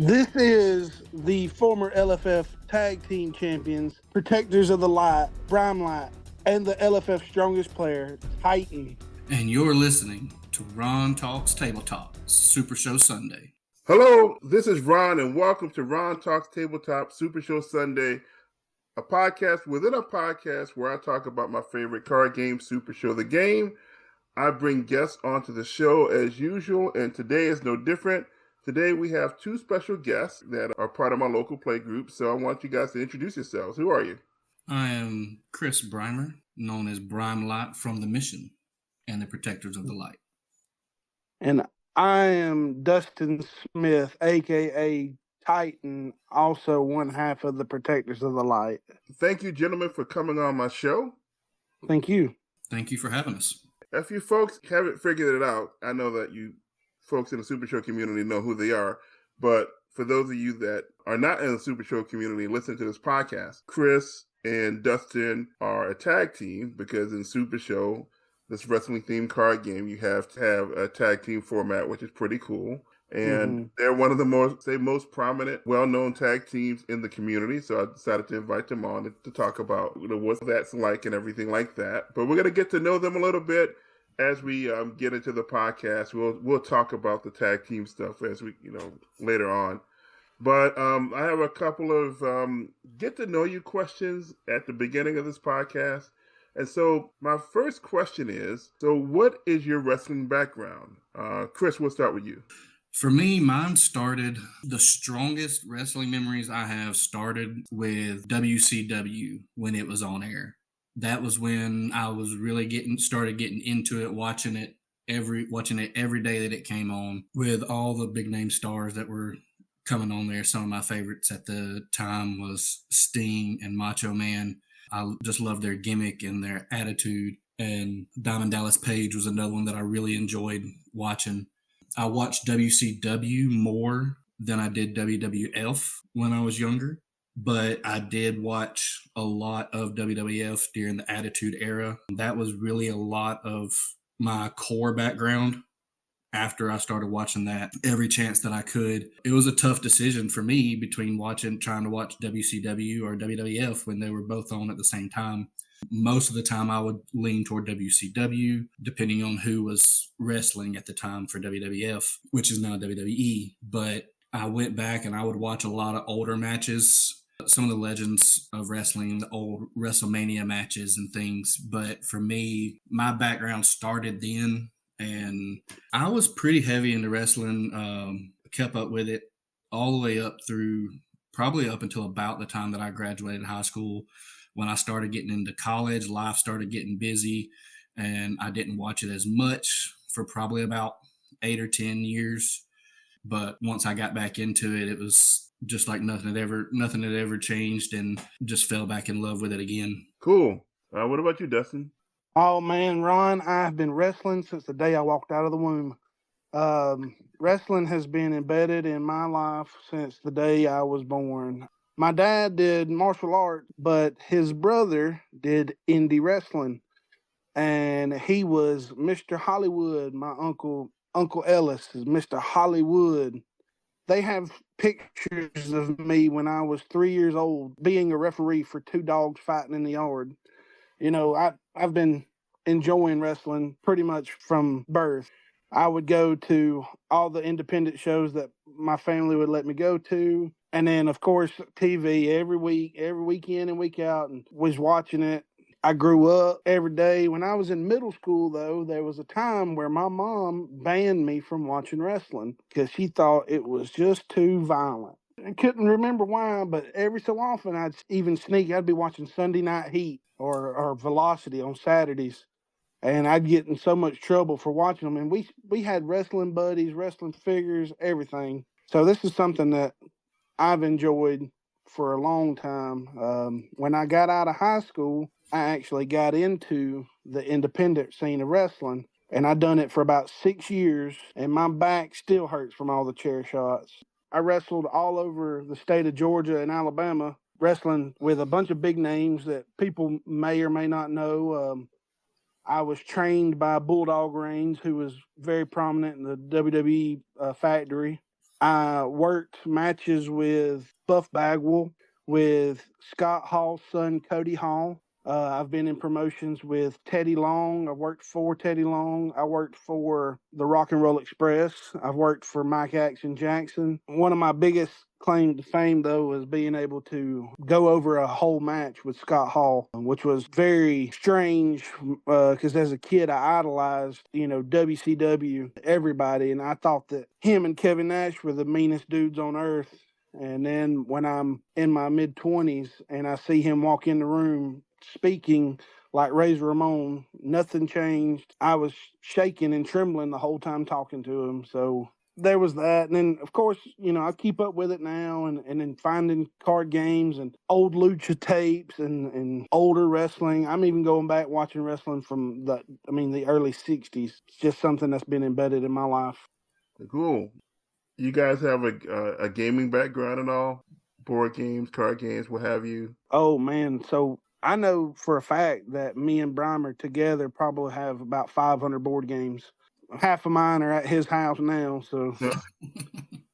This is the former LFF Tag Team Champions, Protectors of the Light, Brimer, and the LFF strongest player, Titan. And you're listening to Ron Talks Tabletop, Supershow Sunday. Hello, this is Ron, and welcome to Ron Talks Tabletop, Supershow Sunday, a podcast within a podcast where I talk about my favorite card game, Supershow the Game. I bring guests onto the show as usual, and today is no different. Today we have two special guests that are part of my local play group, so I want you guys to introduce yourselves. Who are you? I am Chris Brimer, known as Brimer from the Mission and the Protectors of the Light. And I am Dustin Smith, a.k.a. Titan, also one half of the Protectors of the Light. Thank you, gentlemen, for coming on my show. Thank you. Thank you for having us. If you folks haven't figured it out, I know that you folks in the Super Show community know who they are, but for those of you that are not in the Super Show community listening to this podcast, Chris and Dustin are a tag team because in Super Show, this wrestling themed card game, you have to have a tag team format, which is pretty cool. And they're one of the most prominent, well-known tag teams in the community. So I decided to invite them on to talk about what that's like and everything like that. But we're going to get to know them a little bit as we get into the podcast. We'll talk about the tag team stuff as we later on. But I have a couple of get to know you questions at the beginning of this podcast. And so my first question is, so what is your wrestling background? Chris, we'll start with you. For me, mine started, the strongest wrestling memories I have started with WCW when it was on air. That was when I was really started getting into it, watching it every day that it came on with all the big name stars that were coming on there. Some of my favorites at the time was Sting and Macho Man. I just loved their gimmick and their attitude. And Diamond Dallas Page was another one that I really enjoyed watching. I watched WCW more than I did WWF when I was younger, but I did watch a lot of WWF during the Attitude Era. That was really a lot of my core background after I started watching that every chance that I could. It was a tough decision for me between trying to watch WCW or WWF when they were both on at the same time. Most of the time I would lean toward WCW, depending on who was wrestling at the time for WWF, which is now WWE. But I went back and I would watch a lot of older matches, some of the legends of wrestling, the old WrestleMania matches and things. But for me, my background started then, and I was pretty heavy into wrestling, kept up with it all the way up through probably up until about the time that I graduated high school. When I started getting into college, life started getting busy, and I didn't watch it as much for probably about 8 or 10 years. But once I got back into it, it was just like nothing had ever changed, and just fell back in love with it again. Cool. What about you, Dustin? Oh, man, Ron, I've been wrestling since the day I walked out of the womb. Wrestling has been embedded in my life since the day I was born. My dad did martial arts, but his brother did indie wrestling, and he was Mr. Hollywood. My Uncle Ellis is Mr. Hollywood. They have pictures of me when I was 3 years old being a referee for two dogs fighting in the yard. I've been enjoying wrestling pretty much from birth. I would go to all the independent shows that my family would let me go to. And then, of course, TV every weekend and week out, and was watching it. I grew up every day. When I was in middle school, though, there was a time where my mom banned me from watching wrestling because she thought it was just too violent. I couldn't remember why, but every so often I'd even sneak. I'd be watching Sunday Night Heat or Velocity on Saturdays, and I'd get in so much trouble for watching them. And we had wrestling buddies, wrestling figures, everything. So this is something that I've enjoyed for a long time. When I got out of high school, I actually got into the independent scene of wrestling, and I done it for about 6 years, and my back still hurts from all the chair shots. I wrestled all over the state of Georgia and Alabama, wrestling with a bunch of big names that people may or may not know. I was trained by Bulldog Reigns, who was very prominent in the WWE factory. I worked matches with Buff Bagwell, with Scott Hall's son, Cody Hall. I've been in promotions with Teddy Long. I worked for Teddy Long. I worked for the Rock and Roll Express. I've worked for Mike Action Jackson. One of my biggest claim to fame, though, was being able to go over a whole match with Scott Hall, which was very strange because as a kid, I idolized, WCW, everybody, and I thought that him and Kevin Nash were the meanest dudes on earth. And then when I'm in my mid-20s and I see him walk in the room speaking like Razor Ramon, nothing changed. I was shaking and trembling the whole time talking to him. So there was that. And then, of course, I keep up with it now and then finding card games and old lucha tapes and older wrestling. I'm even going back watching wrestling from the early 60s. It's just something that's been embedded in my life. Cool. You guys have a gaming background and all? Board games, card games, what have you? Oh, man. So I know for a fact that me and Brimer together probably have about 500 board games. Half of mine are at his house now, so.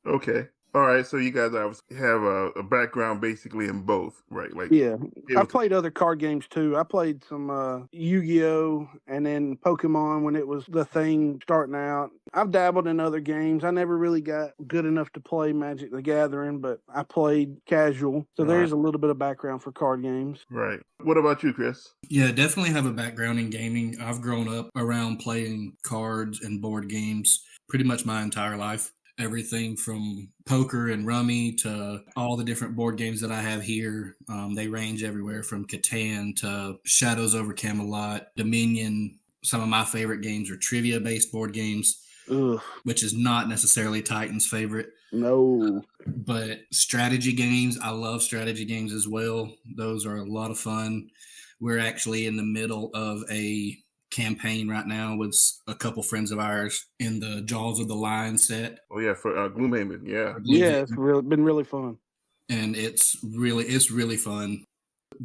Okay. All right, so you guys have a background basically in both, right? Like, yeah, I've played other card games too. I played some Yu-Gi-Oh! And then Pokemon when it was the thing starting out. I've dabbled in other games. I never really got good enough to play Magic the Gathering, but I played casual. So there's a little bit of background for card games. Right. What about you, Chris? Yeah, definitely have a background in gaming. I've grown up around playing cards and board games pretty much my entire life. Everything from poker and rummy to all the different board games that I have here. They range everywhere from Catan to Shadows over Camelot, Dominion. Some of my favorite games are trivia-based board games, which is not necessarily Titan's favorite. No. But strategy games, I love strategy games as well. Those are a lot of fun. We're actually in the middle of a campaign right now with a couple friends of ours in the Jaws of the Lion set. Oh yeah, for Gloomhaven, yeah. Yeah, it's been really fun. And it's really fun.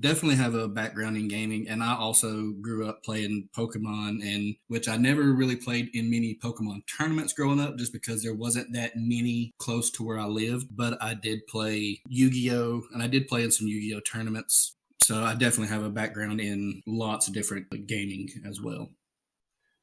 Definitely have a background in gaming, and I also grew up playing Pokemon, and which I never really played in many Pokemon tournaments growing up just because there wasn't that many close to where I lived, but I did play Yu-Gi-Oh! And I did play in some Yu-Gi-Oh! Tournaments. So I definitely have a background in lots of different gaming as well.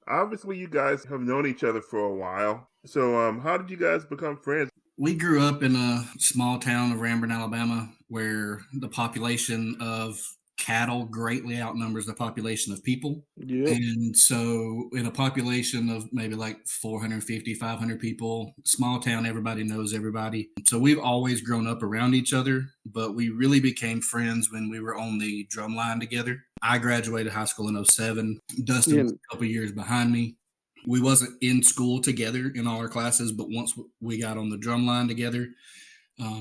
Obviously, you guys have known each other for a while. So how did you guys become friends? We grew up in a small town of Ranburne, Alabama, where the population of cattle greatly outnumbers the population of people. Yep. And so in a population of maybe like 450, 500 people, small town, everybody knows everybody. So we've always grown up around each other, but we really became friends when we were on the drum line together. I graduated high school in 2007. Dustin was a couple years behind me. We wasn't in school together in all our classes, but once we got on the drum line together,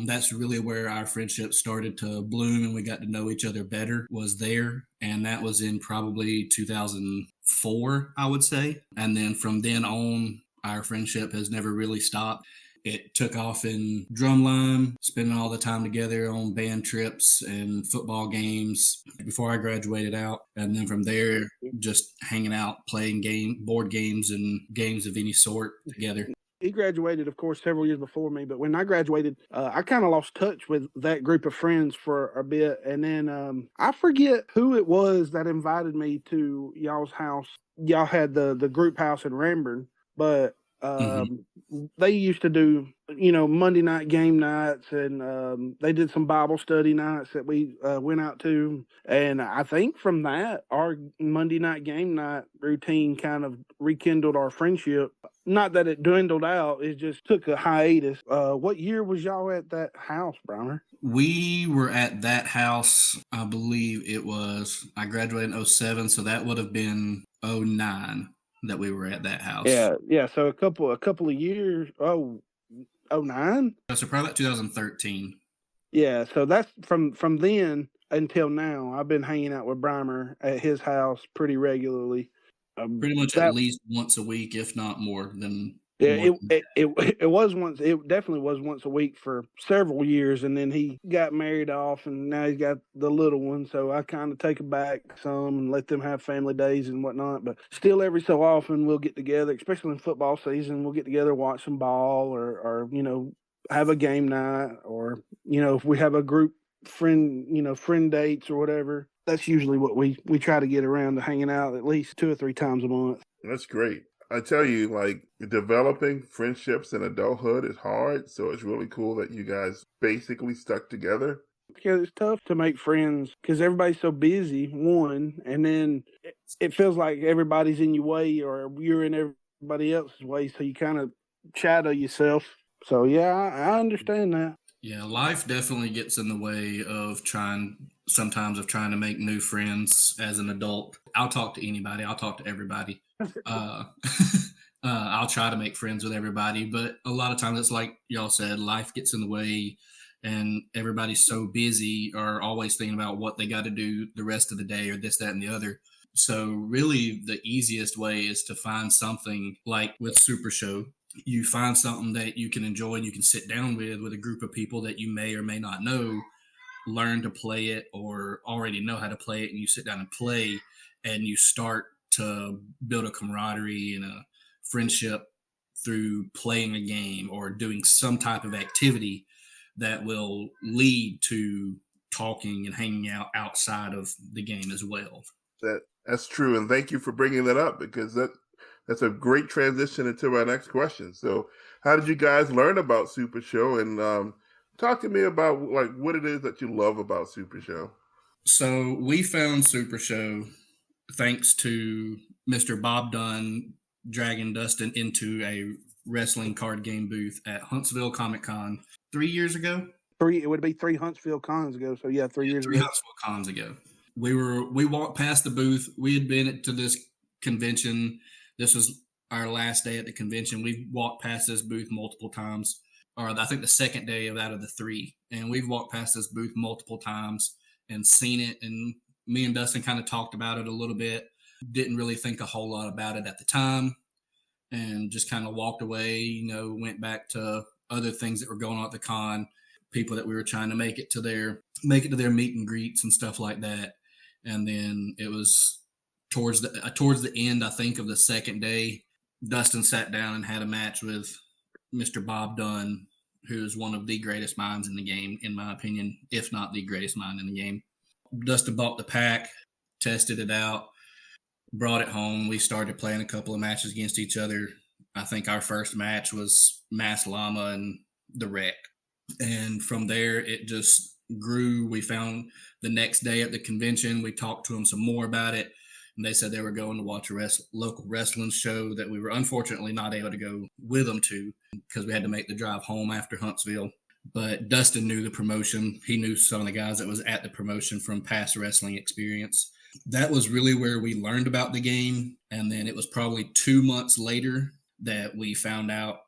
that's really where our friendship started to bloom and we got to know each other better, was there. And that was in probably 2004, I would say. And then from then on, our friendship has never really stopped. It took off in drumline, spending all the time together on band trips and football games before I graduated out. And then from there, just hanging out, playing board games and games of any sort together. He graduated, of course, several years before me, but when I graduated, I kind of lost touch with that group of friends for a bit. And then I forget who it was that invited me to y'all's house. Y'all had the group house in Ranburne, but they used to do, Monday night game nights, and they did some Bible study nights that we went out to. And I think from that, our Monday night game night routine kind of rekindled our friendship. Not that it dwindled out, it just took a hiatus. What year was y'all at that house, Brimer? We were at that house, I believe I graduated in 2007, so that would have been 2009 that we were at that house. Yeah. So a couple of years. 2009? So probably about 2013. Yeah, so that's from then until now. I've been hanging out with Brimer at his house pretty regularly. Pretty much at least once a week, if not more than. Yeah, it was once. It definitely was once a week for several years, and then he got married off, and now he's got the little one. So I kind of take it back some and let them have family days and whatnot. But still, every so often we'll get together, especially in football season. We'll get together, watch some ball, or have a game night, or, if we have a group friend dates or whatever, that's usually what we try to get around to hanging out at least 2 or 3 times a month. That's great. I tell you, like, developing friendships in adulthood is hard, so it's really cool that you guys basically stuck together. Because it's tough to make friends because everybody's so busy, one, and then it feels like everybody's in your way or you're in everybody else's way, so you kind of shadow yourself. So, yeah, I understand that. Yeah, life definitely gets in the way of trying to make new friends as an adult. I'll talk to anybody. I'll talk to everybody. Uh, I'll try to make friends with everybody, but a lot of times it's like y'all said, life gets in the way, and everybody's so busy or always thinking about what they got to do the rest of the day or this, that, and the other. So really the easiest way is to find something like with Supershow. You find something that you can enjoy and you can sit down with a group of people that you may or may not know, learn to play it or already know how to play it, and you sit down and play, and you start to build a camaraderie and a friendship through playing a game or doing some type of activity that will lead to talking and hanging out outside of the game as well. That's true, and thank you for bringing that up, because that's a great transition into our next question. So, how did you guys learn about Super Show, and talk to me about like what it is that you love about Super Show? So we found Super Show thanks to Mr. Bob Dunn dragging Dustin into a wrestling card game booth at Huntsville Comic Con 3 years ago. It would be 3 Huntsville cons ago. So, yeah, 3 years 3 ago. Huntsville cons ago. We walked past the booth. We had been to this convention. This was our last day at the convention. We've walked past this booth multiple times, or I think the second day out of the 3. And we've walked past this booth multiple times and seen it. And me and Dustin kind of talked about it a little bit. Didn't really think a whole lot about it at the time, and just kind of walked away, went back to other things that were going on at the con, people that we were trying to make it to their meet and greets and stuff like that. And then it was towards the end, I think, of the second day, Dustin sat down and had a match with Mr. Bob Dunn, who is one of the greatest minds in the game, in my opinion, if not the greatest mind in the game. Dustin bought the pack, tested it out, brought it home. We started playing a couple of matches against each other. I think our first match was Mass Llama and the Wreck. And from there, it just grew. We found the next day at the convention, we talked to them some more about it. And they said they were going to watch a local wrestling show that we were unfortunately not able to go with them to because we had to make the drive home after Huntsville. But Dustin knew the promotion. He knew some of the guys that was at the promotion from past wrestling experience. That was really where we learned about the game. And then it was probably 2 months later that we found out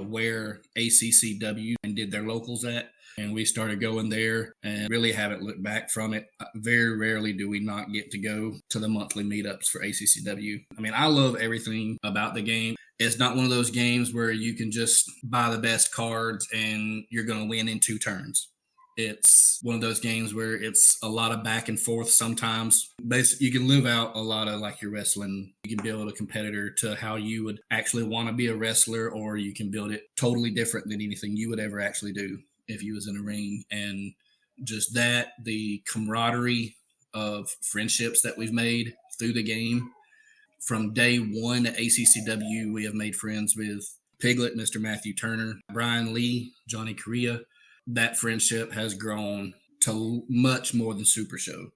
where ACCW and did their locals at. And we started going there and really haven't looked back from it. Very rarely do we not get to go to the monthly meetups for ACCW. I mean, I love everything about the game. It's not one of those games where you can just buy the best cards and you're going to win in 2 turns. It's one of those games where it's a lot of back and forth sometimes. Basically, you can live out a lot of like your wrestling. You can build a competitor to how you would actually want to be a wrestler, or you can build it totally different than anything you would ever actually do if you was in a ring. And just that, the camaraderie of friendships that we've made through the game. From day one at ACCW, we have made friends with Piglet, Mr. Matthew Turner, Brian Lee, Johnny Correa. That friendship has grown to much more than Super Show.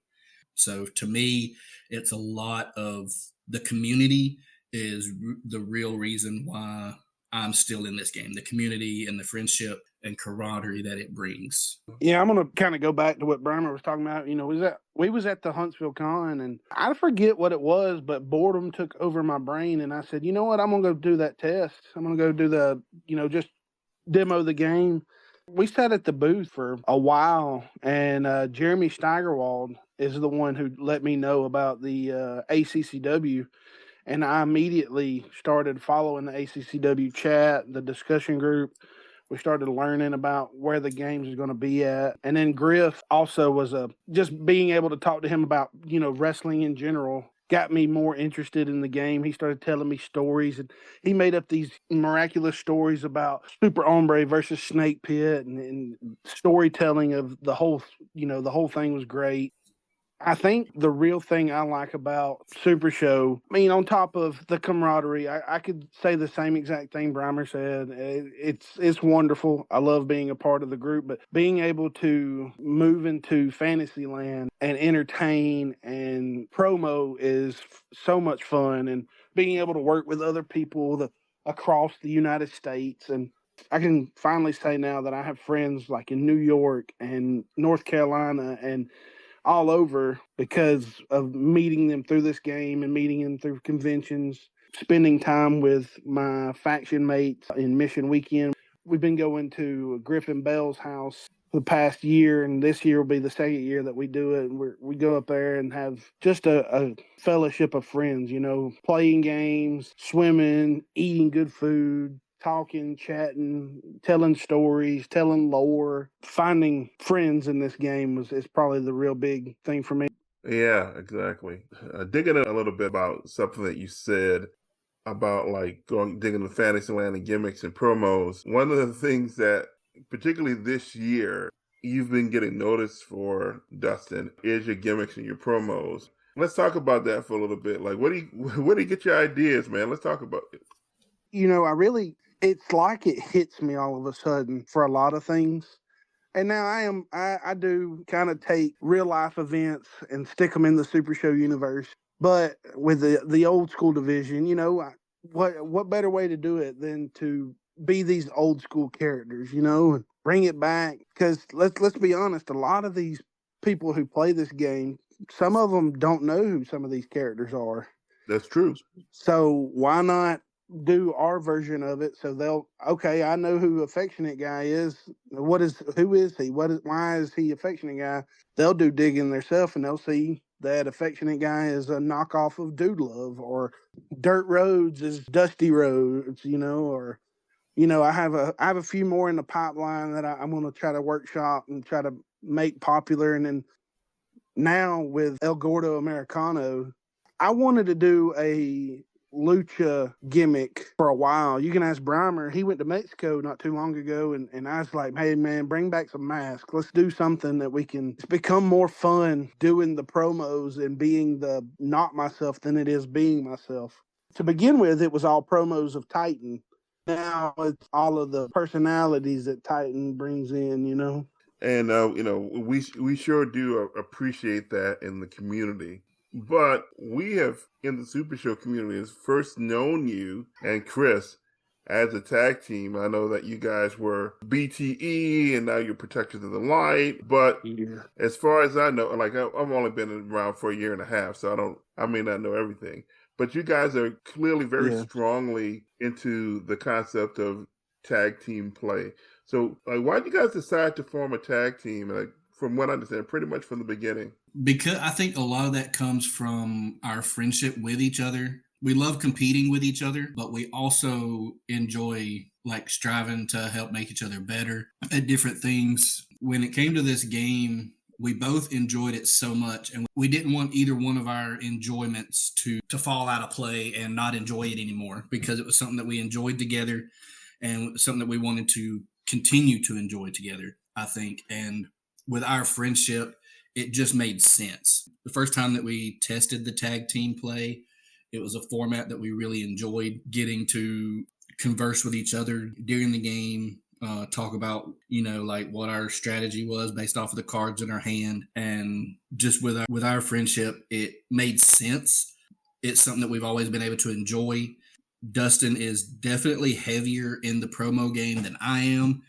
So to me, it's a lot of the community is the real reason why I'm still in this game. The community and the friendship and camaraderie that it brings. Yeah, I'm going to kind of go back to what Brimer was talking about. We was at the Huntsville Con, and I forget what it was, but boredom took over my brain, and I said, you know what, I'm going to go do that test. I'm going to go do the, just demo the game. We sat at the booth for a while, and Jeremy Steigerwald is the one who let me know about the ACCW, and I immediately started following the ACCW chat, the discussion group. We started learning about where the games is going to be at. And then Griff also was just being able to talk to him about, wrestling in general. got me more interested in the game. He started telling me stories, and he made up these miraculous stories about Super Ombre versus Snake Pit, and storytelling of the whole, the whole thing was great. I think the real thing I like about Super Show, on top of the camaraderie, I could say the same exact thing Brimer said. It's wonderful. I love being a part of the group, but being able to move into Fantasyland and entertain and promo is so much fun, and being able to work with other people across the United States. And I can finally say now that I have friends like in New York and North Carolina and all over because of meeting them through this game and meeting them through conventions, spending time with my faction mates in Mission Weekend. We've been going to Griffin Bell's house the past year, and this year will be the second year that we do it. And we go up there and have just a fellowship of friends, playing games, swimming, eating good food, talking, chatting, telling stories, telling lore. Finding friends in this game is probably the real big thing for me. Yeah, exactly. Digging in a little bit about something that you said about like digging into Fantasyland and gimmicks and promos. One of the things that, particularly this year, you've been getting noticed for, Dustin, is your gimmicks and your promos. Let's talk about that for a little bit. Like, where do you get your ideas, man? Let's talk about it. It's like it hits me all of a sudden for a lot of things. And now I do kind of take real life events and stick them in the Super Show universe. But with the old school division, what better way to do it than to be these old school characters, and bring it back? Because let's be honest, a lot of these people who play this game, some of them don't know who some of these characters are. That's true. So why not do our version of it? So I know who Affectionate Guy is. Who is he? Why is he Affectionate Guy? They'll do digging themselves and they'll see that Affectionate Guy is a knockoff of Dude Love, or Dirt Roads is Dusty Roads, or I have a few more in the pipeline that I'm going to try to workshop and try to make popular. And then now with El Gordo Americano, I wanted to do a lucha gimmick for a while. You can ask Brimer. He went to Mexico not too long ago, and I was like, hey, man, bring back some masks. Let's do something that we can become more fun doing the promos and being the not myself than it is being myself. To begin with, it was all promos of Titan. Now it's all of the personalities that Titan brings in. And we sure do appreciate that in the community. But we have, in the Super Show community, has first known you and Chris as a tag team. I know that you guys were BTE and now you're Protectors of the Light. But as far as I know, like I've only been around for a year and a half, so I may not know everything. But you guys are clearly very strongly into the concept of tag team play. So, like, why did you guys decide to form a tag team? Like, from what I understand, pretty much from the beginning. Because I think a lot of that comes from our friendship with each other. We love competing with each other, but we also enjoy like striving to help make each other better at different things. When it came to this game, we both enjoyed it so much, and we didn't want either one of our enjoyments to fall out of play and not enjoy it anymore, because it was something that we enjoyed together and something that we wanted to continue to enjoy together, I think. And with our friendship, it just made sense. The first time that we tested the tag team play, it was a format that we really enjoyed, getting to converse with each other during the game, talk about, like what our strategy was based off of the cards in our hand. And just with our friendship, it made sense. It's something that we've always been able to enjoy. Dustin is definitely heavier in the promo game than I am.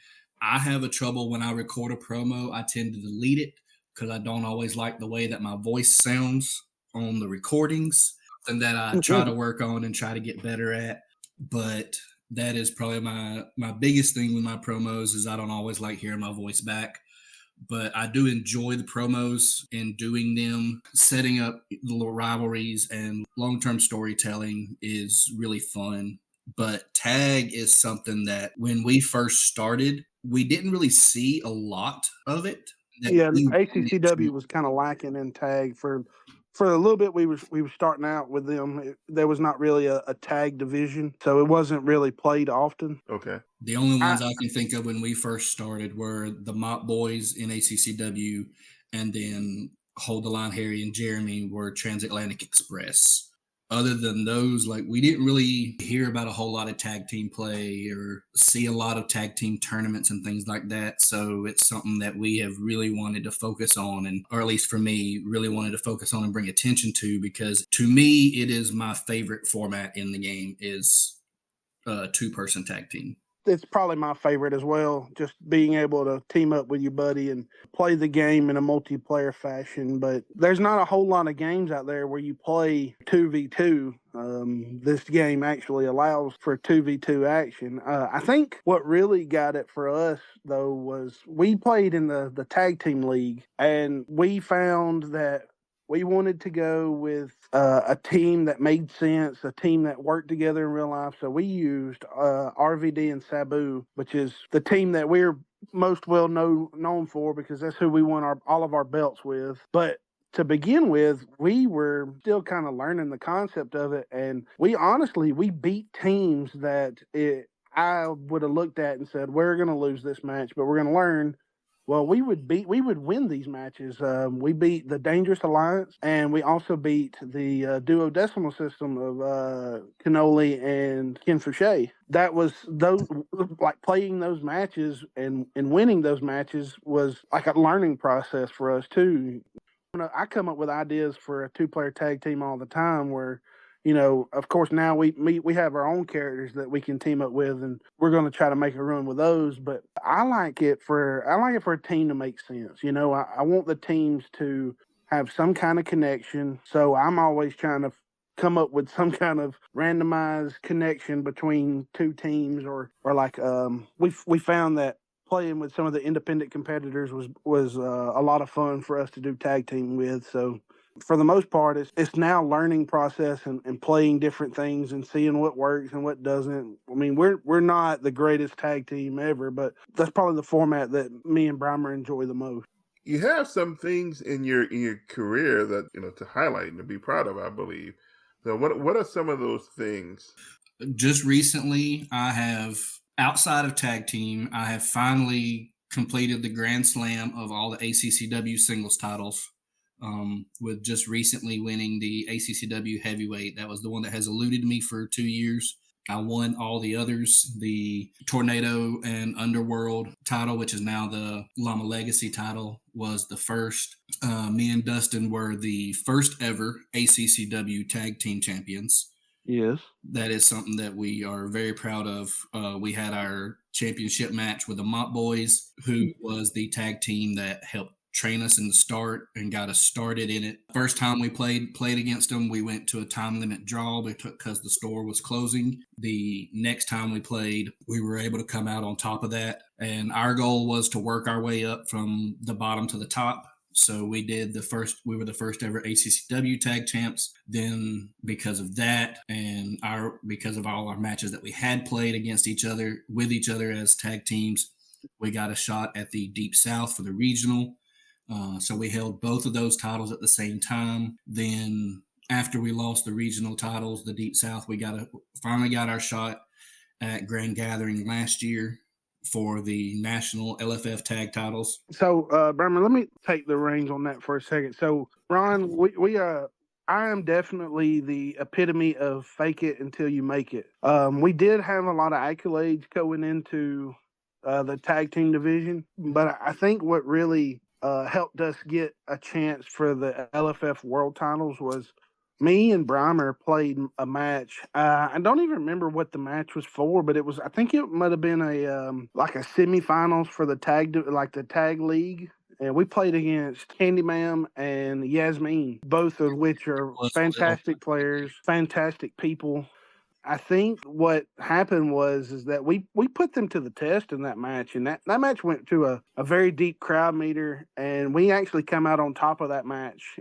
I have a trouble when I record a promo. I tend to delete it because I don't always like the way that my voice sounds on the recordings, and that I try to work on and try to get better at. But that is probably my biggest thing with my promos, is I don't always like hearing my voice back. But I do enjoy the promos and doing them. Setting up the little rivalries and long-term storytelling is really fun. But tag is something that when we first started, we didn't really see a lot of it. ACCW was kind of lacking in tag for for a little bit we were starting out with them. There was not really a tag division, so it wasn't really played often. Okay. The only ones I can think of when we first started were the Mop Boys in ACCW, and then Hold the Line Harry and Jeremy were Transatlantic Express. Other than those, like, we didn't really hear about a whole lot of tag team play or see a lot of tag team tournaments and things like that. So it's something that we have really wanted to focus on, and or at least for me, really wanted to focus on and bring attention to, because to me, it is my favorite format in the game is a 2-person tag team. It's probably my favorite as well, just being able to team up with your buddy and play the game in a multiplayer fashion. But there's not a whole lot of games out there where you play 2v2. This game actually allows for 2v2 action. I think what really got it for us, though, was we played in the tag team league, and we found that we wanted to go with a team that made sense, a team that worked together in real life. So we used RVD and Sabu, which is the team that we're most well known for, because that's who we won all of our belts with. But to begin with, we were still kind of learning the concept of it. And we beat teams that I would have looked at and said, we're going to lose this match, but we're going to learn. Well, we would win these matches. We beat the Dangerous Alliance, and we also beat the duodecimal system of Cannoli and Ken Fouché. That was like playing those matches and winning those matches was like a learning process for us too. I come up with ideas for a 2-player tag team all the time where, of course now we have our own characters that we can team up with, and we're going to try to make a run with those. But I like it for a team to make sense. I want the teams to have some kind of connection. So I'm always trying to come up with some kind of randomized connection between two teams, or like we found that playing with some of the independent competitors was a lot of fun for us to do tag team with. So for the most part, it's now learning process and playing different things and seeing what works and what doesn't. I mean, we're not the greatest tag team ever, but that's probably the format that me and Brimer enjoy the most. You have some things in your career that to highlight and to be proud of, I believe. So what are some of those things? Just recently, I have, outside of tag team, I have finally completed the Grand Slam of all the ACCW singles titles, with just recently winning the ACCW heavyweight. That was the one that has eluded me for 2 years. I won all the others. The Tornado and Underworld title, which is now the Llama Legacy title, was the first. Me and Dustin were the first ever ACCW tag team champions. Yes. That is something that we are very proud of. We had our championship match with the Mop Boys, who was the tag team that helped train us in the start and got us started in it. First time we played against them, we went to a time limit draw because the store was closing. The next time we played, we were able to come out on top of that. And our goal was to work our way up from the bottom to the top. So we were the first ever ACCW tag champs. Then because of that, and because of all our matches that we had played against each other, with each other as tag teams, we got a shot at the Deep South for the regional. So we held both of those titles at the same time. Then after we lost the regional titles, the Deep South, we finally got our shot at Grand Gathering last year for the national LFF tag titles. So, Brimer, let me take the reins on that for a second. So, Ron, I am definitely the epitome of fake it until you make it. We did have a lot of accolades going into the tag team division, but I think what really helped us get a chance for the LFF world titles was me and Brimer played a match. I don't even remember what the match was for, but I think it might have been like a semifinals for the tag league. And we played against Candyman and Yasmin, both of which are fantastic players, fantastic people. I think what happened is that we put them to the test in that match, and that match went to a very deep crowd meter, and we actually come out on top of that match.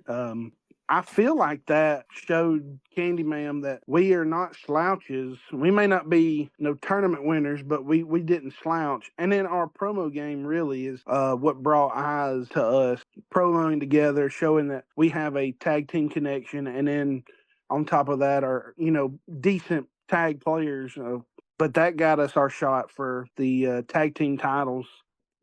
I feel like that showed Candyman that we are not slouches. We may not be no tournament winners, but we didn't slouch. And then our promo game really is what brought eyes to us. Promoing together, showing that we have a tag team connection, and then on top of that are, decent tag players. But that got us our shot for the tag team titles.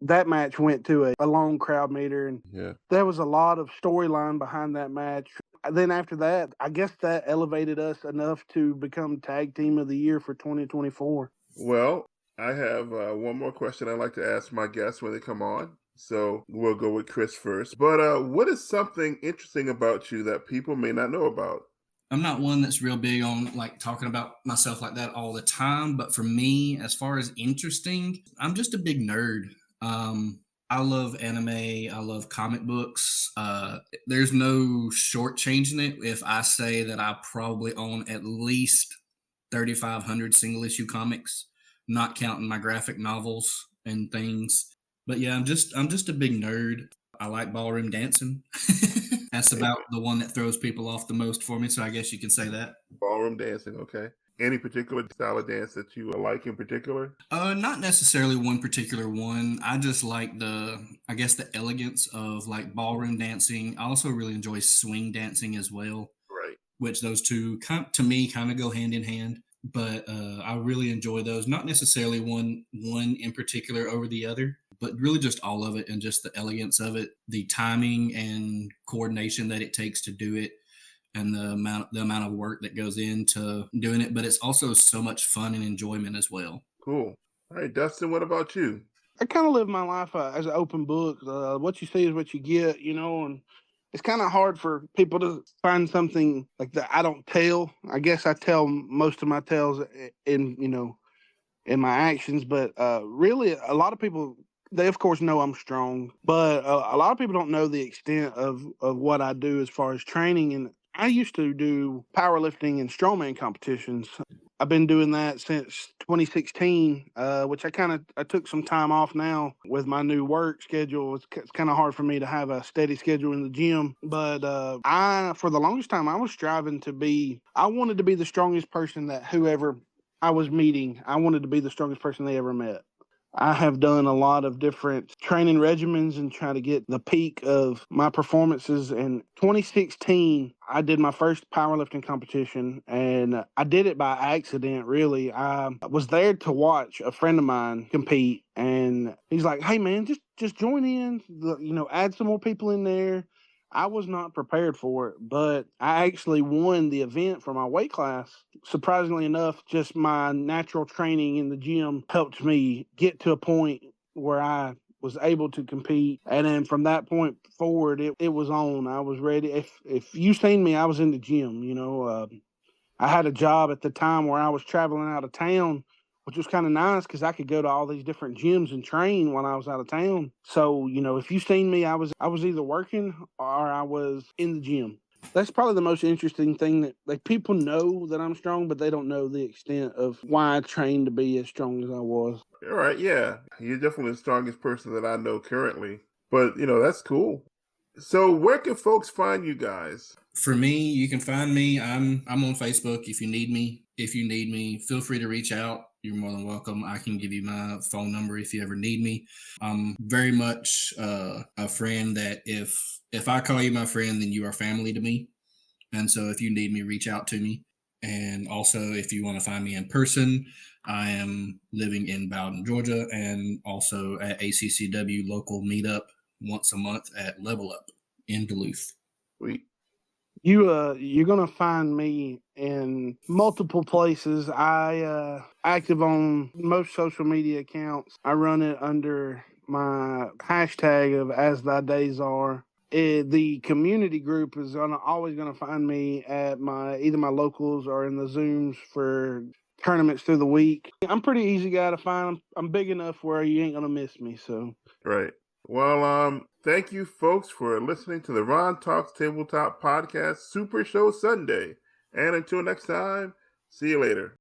That match went to a long crowd meter, and there was a lot of storyline behind that match. Then after that, I guess that elevated us enough to become tag team of the year for 2024. Well, I have one more question I'd like to ask my guests when they come on. So we'll go with Chris first. But what is something interesting about you that people may not know about? I'm not one that's real big on like talking about myself like that all the time. But for me, as far as interesting, I'm just a big nerd. I love anime. I love comic books. There's no shortchanging it if I say that I probably own at least 3,500 single issue comics, not counting my graphic novels and things. But yeah, I'm just a big nerd. I like ballroom dancing. That's about the one that throws people off the most for me. So I guess you can say that. Ballroom dancing, okay. Any particular style of dance that you like in particular? Not necessarily one particular one. I just like the elegance of like ballroom dancing. I also really enjoy swing dancing as well. Right. Which those two to me kind of go hand in hand. But I really enjoy those. Not necessarily one in particular over the other, but really just all of it and just the elegance of it, the timing and coordination that it takes to do it, and the amount of work that goes into doing it. But it's also so much fun and enjoyment as well. Cool. All right, Dustin, what about you? I kind of live my life as an open book. What you see is what you get, and it's kind of hard for people to find something like that I don't tell. I guess I tell most of my tales in my actions, but really a lot of people, they of course know I'm strong, but a lot of people don't know the extent of what I do as far as training. And I used to do powerlifting and strongman competitions. I've been doing that since 2016, which I took some time off now with my new work schedule. It's kind of hard for me to have a steady schedule in the gym, but for the longest time, I was striving I wanted to be the strongest person that whoever I was meeting, I wanted to be the strongest person they ever met. I have done a lot of different training regimens and try to get the peak of my performances. In 2016, I did my first powerlifting competition, and I did it by accident, really. I was there to watch a friend of mine compete, and he's like, "Hey, man, just join in, add some more people in there." I was not prepared for it, but I actually won the event for my weight class. Surprisingly enough, just my natural training in the gym helped me get to a point where I was able to compete. And then from that point forward, it was on. I was ready. If you seen me, I was in the gym, I had a job at the time where I was traveling out of town, which was kind of nice because I could go to all these different gyms and train when I was out of town. So, if you seen me, I was either working or I was in the gym. That's probably the most interesting thing that like people know that I'm strong, but they don't know the extent of why I trained to be as strong as I was. All right, yeah. You're definitely the strongest person that I know currently. But, that's cool. So where can folks find you guys? For me, you can find me. I'm on Facebook if you need me. If you need me, feel free to reach out. You're more than welcome. I can give you my phone number if you ever need me. I'm very much a friend that if I call you my friend, then you are family to me. And so if you need me, reach out to me. And also, if you want to find me in person, I am living in Bowden, Georgia, and also at ACCW local meetup once a month at Level Up in Duluth. Sweet. You're gonna find me in multiple places. I active on most social media accounts. I run it under my hashtag of As Thy Days Are. The community group is always gonna find me at either my locals or in the Zooms for tournaments through the week. I'm pretty easy guy to find. I'm big enough where you ain't gonna miss me. So right. Well, thank you folks for listening to the Ron Talks Tabletop Podcast Super Show Sunday. And until next time, see you later.